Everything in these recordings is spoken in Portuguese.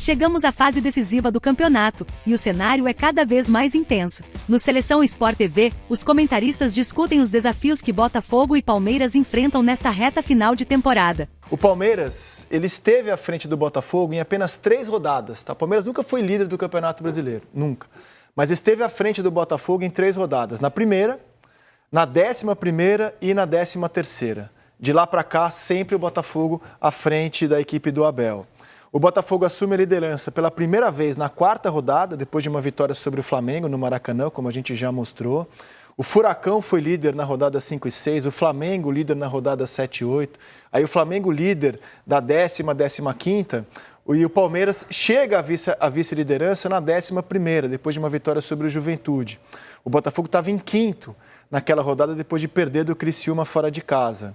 Chegamos à fase decisiva do campeonato, e o cenário é cada vez mais intenso. No Seleção Sport TV, os comentaristas discutem os desafios que Botafogo e Palmeiras enfrentam nesta reta final de temporada. O Palmeiras, ele esteve à frente do Botafogo em apenas 3 rodadas, tá? O Palmeiras nunca foi líder do Campeonato Brasileiro, nunca. Mas esteve à frente do Botafogo em 3 rodadas. Na primeira, na 11ª e na 13ª. De lá para cá, sempre o Botafogo à frente da equipe do Abel. O Botafogo assume a liderança pela primeira vez na 4ª rodada, depois de uma vitória sobre o Flamengo no Maracanã, como a gente já mostrou. O Furacão foi líder na rodada 5 e 6, o Flamengo líder na rodada 7 e 8. Aí o Flamengo líder da 10ª, 15ª. E o Palmeiras chega à vice-liderança na 11ª, depois de uma vitória sobre o Juventude. O Botafogo estava em 5º naquela rodada, depois de perder do Criciúma fora de casa.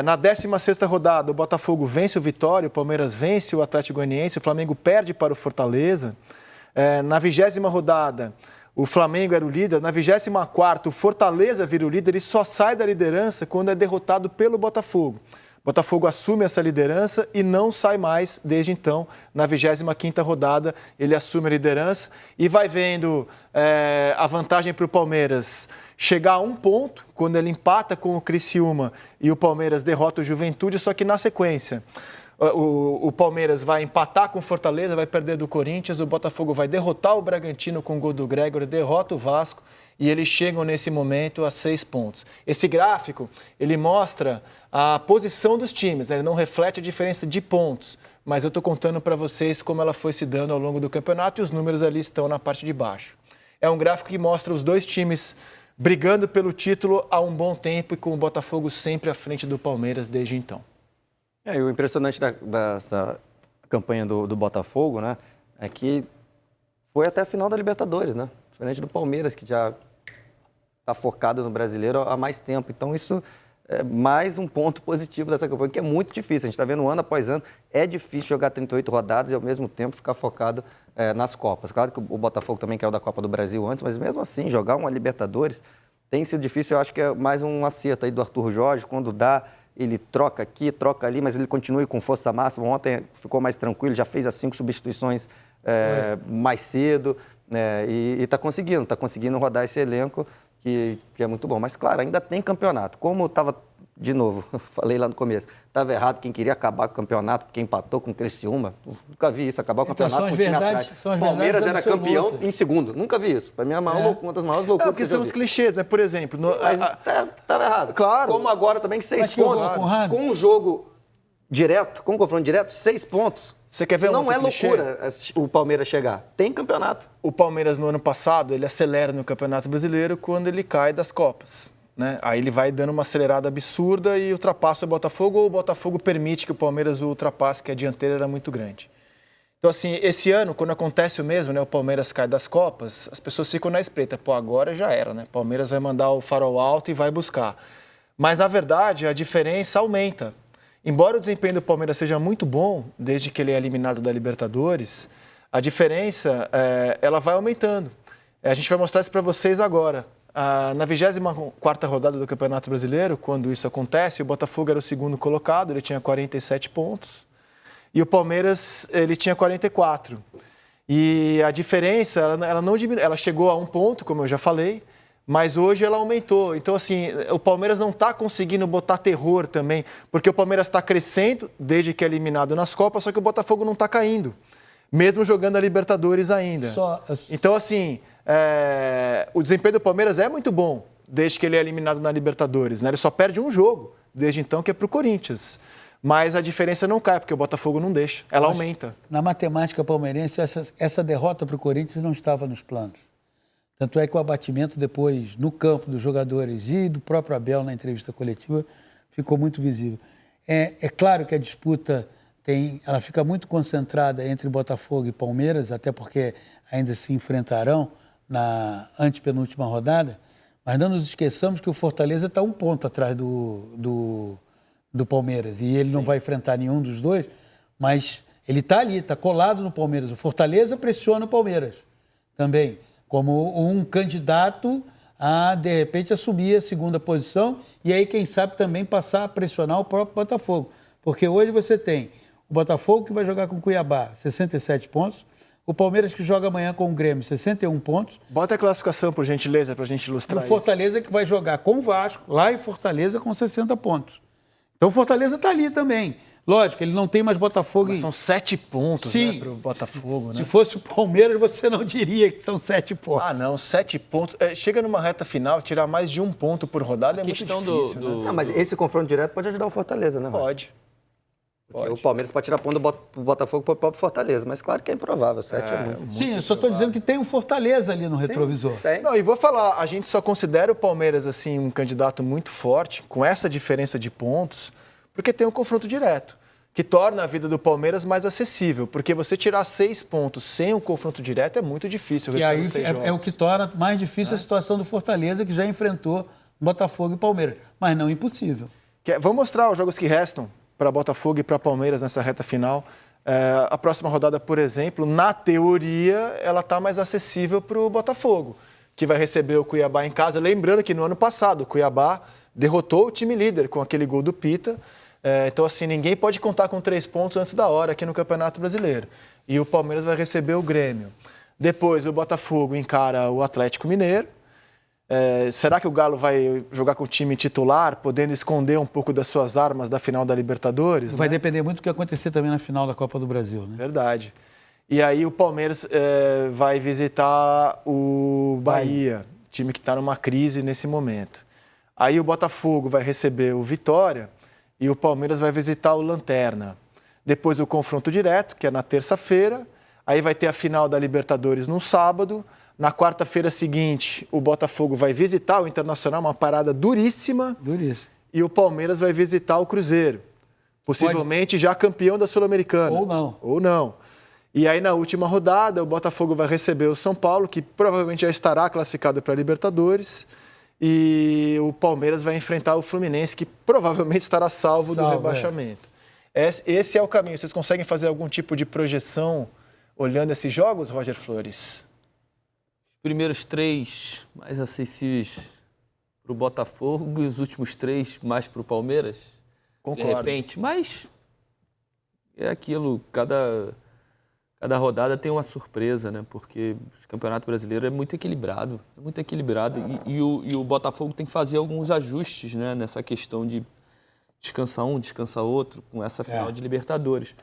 Na 16ª rodada, o Botafogo vence o Vitória, o Palmeiras vence o Atlético Goianiense, o Flamengo perde para o Fortaleza. Na 20ª rodada, o Flamengo era o líder. Na 24ª, o Fortaleza vira o líder e só sai da liderança quando é derrotado pelo Botafogo. O Botafogo assume essa liderança e não sai mais desde então. Na 25ª rodada, ele assume a liderança e vai vendo a vantagem para o Palmeiras chegar a 1 ponto, quando ele empata com o Criciúma e o Palmeiras derrota o Juventude, só que na sequência o Palmeiras vai empatar com o Fortaleza, vai perder do Corinthians, o Botafogo vai derrotar o Bragantino com o gol do Gregor, derrota o Vasco e eles chegam nesse momento a 6 pontos. Esse gráfico, ele mostra a posição dos times, né? Ele não reflete a diferença de pontos, mas eu estou contando para vocês como ela foi se dando ao longo do campeonato e os números ali estão na parte de baixo. É um gráfico que mostra os dois times brigando pelo título há um bom tempo e com o Botafogo sempre à frente do Palmeiras desde então. E o impressionante dessa campanha do Botafogo, né, é que foi até a final da Libertadores, né? Diferente do Palmeiras, que já está focado no brasileiro há mais tempo. Então, isso é mais um ponto positivo dessa campanha, que é muito difícil. A gente está vendo ano após ano, é difícil jogar 38 rodadas e, ao mesmo tempo, ficar focado nas Copas. Claro que o Botafogo também caiu da Copa do Brasil antes, mas mesmo assim, jogar uma Libertadores tem sido difícil. Eu acho que é mais um acerto aí do Arthur Jorge, quando dá, ele troca aqui, troca ali, mas ele continua com força máxima. Ontem ficou mais tranquilo, já fez as 5 substituições mais cedo, e está conseguindo rodar esse elenco, que é muito bom. Mas, claro, ainda tem campeonato. Como estava, de novo, falei lá no começo, estava errado quem queria acabar com o campeonato, porque empatou com o Criciúma. Nunca vi isso, acabar o campeonato com o time atrás. Palmeiras era campeão em segundo. Nunca vi isso. Para mim, é uma das maiores loucuras. Porque são os clichês, né? Por exemplo... Mas estava errado. Claro. Como agora também 6 pontos. Com um jogo direto, com um confronto direto, 6 pontos. Você quer ver um Não é loucura o Palmeiras chegar. Tem campeonato. O Palmeiras, no ano passado, ele acelera no Campeonato Brasileiro quando ele cai das Copas, né? Aí ele vai dando uma acelerada absurda e ultrapassa o Botafogo, ou o Botafogo permite que o Palmeiras o ultrapasse, que a dianteira era muito grande. Então, assim, esse ano, quando acontece o mesmo, né, o Palmeiras cai das Copas, as pessoas ficam na espreita. Pô, agora já era, né? O Palmeiras vai mandar o farol alto e vai buscar. Mas, na verdade, a diferença aumenta. Embora o desempenho do Palmeiras seja muito bom, desde que ele é eliminado da Libertadores, a diferença ela vai aumentando. A gente vai mostrar isso para vocês agora. Na 24ª rodada do Campeonato Brasileiro, quando isso acontece, o Botafogo era o segundo colocado, ele tinha 47 pontos, e o Palmeiras ele tinha 44. E a diferença, ela não diminui, ela chegou a 1 ponto, como eu já falei, mas hoje ela aumentou. Então, assim, o Palmeiras não está conseguindo botar terror também, porque o Palmeiras está crescendo desde que é eliminado nas Copas, só que o Botafogo não está caindo, mesmo jogando a Libertadores ainda. Então, assim, o desempenho do Palmeiras é muito bom desde que ele é eliminado na Libertadores, né? Ele só perde um jogo desde então, que é para o Corinthians. Mas a diferença não cai, porque o Botafogo não deixa, ela aumenta. Na matemática palmeirense, essa derrota para o Corinthians não estava nos planos. Tanto é que o abatimento depois, no campo dos jogadores e do próprio Abel na entrevista coletiva, ficou muito visível. É claro que a disputa ela fica muito concentrada entre Botafogo e Palmeiras, até porque ainda se enfrentarão na antepenúltima rodada, mas não nos esqueçamos que o Fortaleza está 1 ponto atrás do Palmeiras, e ele não vai enfrentar nenhum dos dois, mas ele está ali, está colado no Palmeiras. O Fortaleza pressiona o Palmeiras também, como um candidato a, de repente, assumir a 2ª posição e aí, quem sabe, também passar a pressionar o próprio Botafogo. Porque hoje você tem O Botafogo, que vai jogar com o Cuiabá, 67 pontos. O Palmeiras, que joga amanhã com o Grêmio, 61 pontos. Bota a classificação, por gentileza, para a gente ilustrar E o Fortaleza, que vai jogar com o Vasco, lá em Fortaleza, com 60 pontos. Então o Fortaleza está ali também. Lógico, ele não tem mais Botafogo. Mas são 7 pontos, Sim. né, para o Botafogo, né? Se fosse o Palmeiras, você não diria que são 7 pontos. Ah, não, 7 pontos. Chega numa reta final, tirar mais de 1 ponto por rodada é muito difícil, né? Não, mas esse confronto direto pode ajudar o Fortaleza, né? Pode. O Palmeiras pode tirar ponto do Botafogo para o próprio Fortaleza, mas claro que é improvável, 7 é muito. Sim, eu só estou dizendo que tem um Fortaleza ali no retrovisor. Tem. Não, e vou falar, a gente só considera o Palmeiras assim um candidato muito forte, com essa diferença de pontos, porque tem um confronto direto, que torna a vida do Palmeiras mais acessível, porque você tirar 6 pontos sem um confronto direto é muito difícil. E aí é o que torna mais difícil a situação do Fortaleza, que já enfrentou Botafogo e Palmeiras, mas não impossível. Vamos mostrar os jogos que restam para Botafogo e para Palmeiras nessa reta final. A próxima rodada, por exemplo, na teoria, ela está mais acessível para o Botafogo, que vai receber o Cuiabá em casa. Lembrando que no ano passado o Cuiabá derrotou o time líder com aquele gol do Pita. Então, assim, ninguém pode contar com 3 pontos antes da hora aqui no Campeonato Brasileiro. E o Palmeiras vai receber o Grêmio. Depois, o Botafogo encara o Atlético Mineiro. Será que o Galo vai jogar com o time titular, podendo esconder um pouco das suas armas da final da Libertadores? Vai depender muito do que acontecer também na final da Copa do Brasil, né? Verdade. E aí o Palmeiras vai visitar o Bahia, time que está numa crise nesse momento. Aí o Botafogo vai receber o Vitória e o Palmeiras vai visitar o Lanterna. Depois o confronto direto, que é na terça-feira. Aí vai ter a final da Libertadores no sábado. Na quarta-feira seguinte, o Botafogo vai visitar o Internacional, uma parada duríssima. Duríssimo. E o Palmeiras vai visitar o Cruzeiro. Possivelmente já campeão da Sul-Americana. Ou não. Ou não. E aí, na última rodada, o Botafogo vai receber o São Paulo, que provavelmente já estará classificado para a Libertadores. E o Palmeiras vai enfrentar o Fluminense, que provavelmente estará salvo do rebaixamento. Esse é o caminho. Vocês conseguem fazer algum tipo de projeção olhando esses jogos, Roger Flores? Primeiros 3 mais acessíveis para o Botafogo e os últimos 3 mais para o Palmeiras. Concordo. De repente, mas é aquilo, cada rodada tem uma surpresa, né? Porque o Campeonato Brasileiro é muito equilibrado. E o Botafogo tem que fazer alguns ajustes, né? Nessa questão de descansar um, descansar outro, com essa final de Libertadores.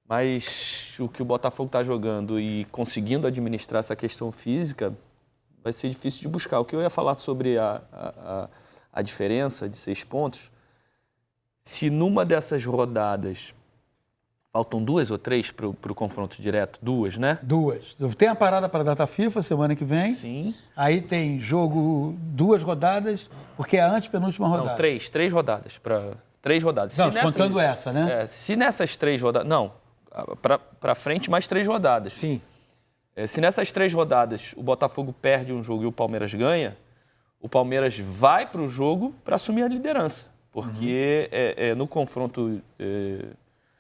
Mas o que o Botafogo está jogando e conseguindo administrar essa questão física vai ser difícil de buscar. O que eu ia falar sobre a diferença de 6 pontos, se numa dessas rodadas faltam 2 ou 3 para o confronto direto, 2, né? 2. Tem a parada para a data FIFA semana que vem. Sim. Aí tem jogo 2 rodadas, porque é a antepenúltima rodada. Não, 3 rodadas. 3 rodadas. Não, contando essa, né? Se nessas 3 rodadas... Não, para frente mais 3 rodadas. Sim. Se nessas 3 rodadas o Botafogo perde um jogo e o Palmeiras ganha, o Palmeiras vai para o jogo para assumir a liderança. Porque no confronto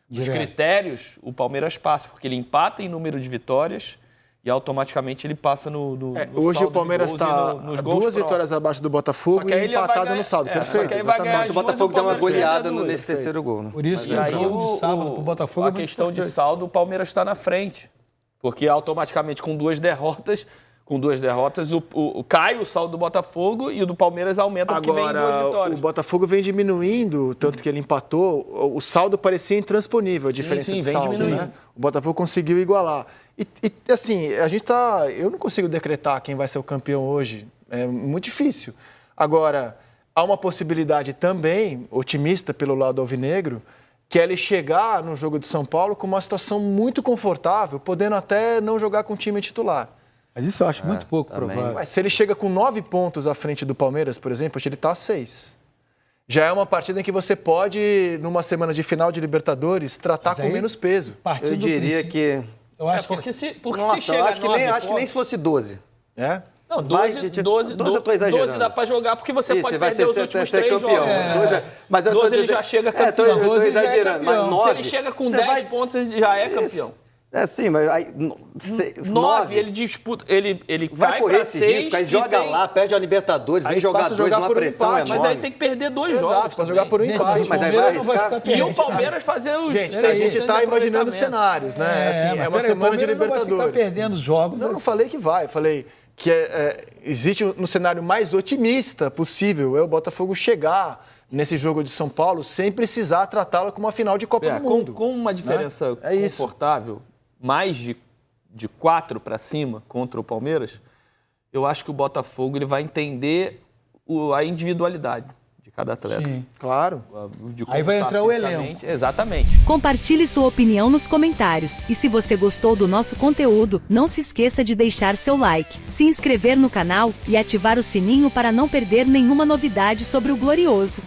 dos critérios, o Palmeiras passa, porque ele empata em número de vitórias e automaticamente ele passa no hoje saldo o Palmeiras está 2 vitórias abaixo do Botafogo e empatado no saldo. Perfeito, exatamente. O Botafogo dá uma goleada nesse terceiro gol. Né? Por isso que o jogo de sábado para o Botafogo a questão de saldo, o Palmeiras está na frente. Porque automaticamente com 2 derrotas, cai o saldo do Botafogo e o do Palmeiras aumenta porque vem em 2 vitórias. O Botafogo vem diminuindo, tanto que ele empatou, o saldo parecia intransponível, a diferença de saldo, né? O Botafogo conseguiu igualar. E assim, eu não consigo decretar quem vai ser o campeão hoje, é muito difícil. Agora, há uma possibilidade também, otimista pelo lado alvinegro, que é ele chegar no jogo de São Paulo com uma situação muito confortável, podendo até não jogar com o time titular. Mas isso eu acho muito pouco provável. Mas se ele chega com 9 pontos à frente do Palmeiras, por exemplo, hoje ele está a 6. Já é uma partida em que você pode, numa semana de final de Libertadores, tratar com menos peso. Eu diria que... Eu acho porque se Nossa, chega acho que nem se fosse 12. É? Não, 12 eu tô exagerando. 12 dá pra jogar, porque você pode perder os últimos 3 campeão. jogos. Mas 12 ele já chega campeão. Eu tô exagerando, mas 9... Se ele chega com 10 pontos, ele já é campeão. Sim, mas aí, 9, ele disputa, ele vai cai correr pra esse 6 risco, aí joga lá, perde a Libertadores, vem Aí jogar passa a 2 jogar numa por um pressão empate. Mas enorme. aí tem que perder 2 Exato, jogos. para jogar por um Gente, empate. o mas aí Palmeiras vai não vai arriscar. ficar E o perdendo. Palmeiras fazer os... Gente, a seis gente de está imaginando aproveitamento. cenários, né? Assim, é uma peraí, semana de o Palmeiras não vai Libertadores. ficar perdendo jogos. Não falei que vai. Falei que existe no cenário mais otimista possível o Botafogo chegar nesse jogo de São Paulo sem precisar tratá-lo como uma final de Copa do Mundo. Com uma diferença É isso. confortável, mais de 4 para cima contra o Palmeiras, eu acho que o Botafogo ele vai entender a individualidade de cada atleta. Sim. Claro. De Aí como vai tá entrar o fisicamente. Exatamente. Compartilhe sua opinião nos comentários. E se você gostou do nosso conteúdo, não se esqueça de deixar seu like, se inscrever no canal e ativar o sininho para não perder nenhuma novidade sobre o Glorioso.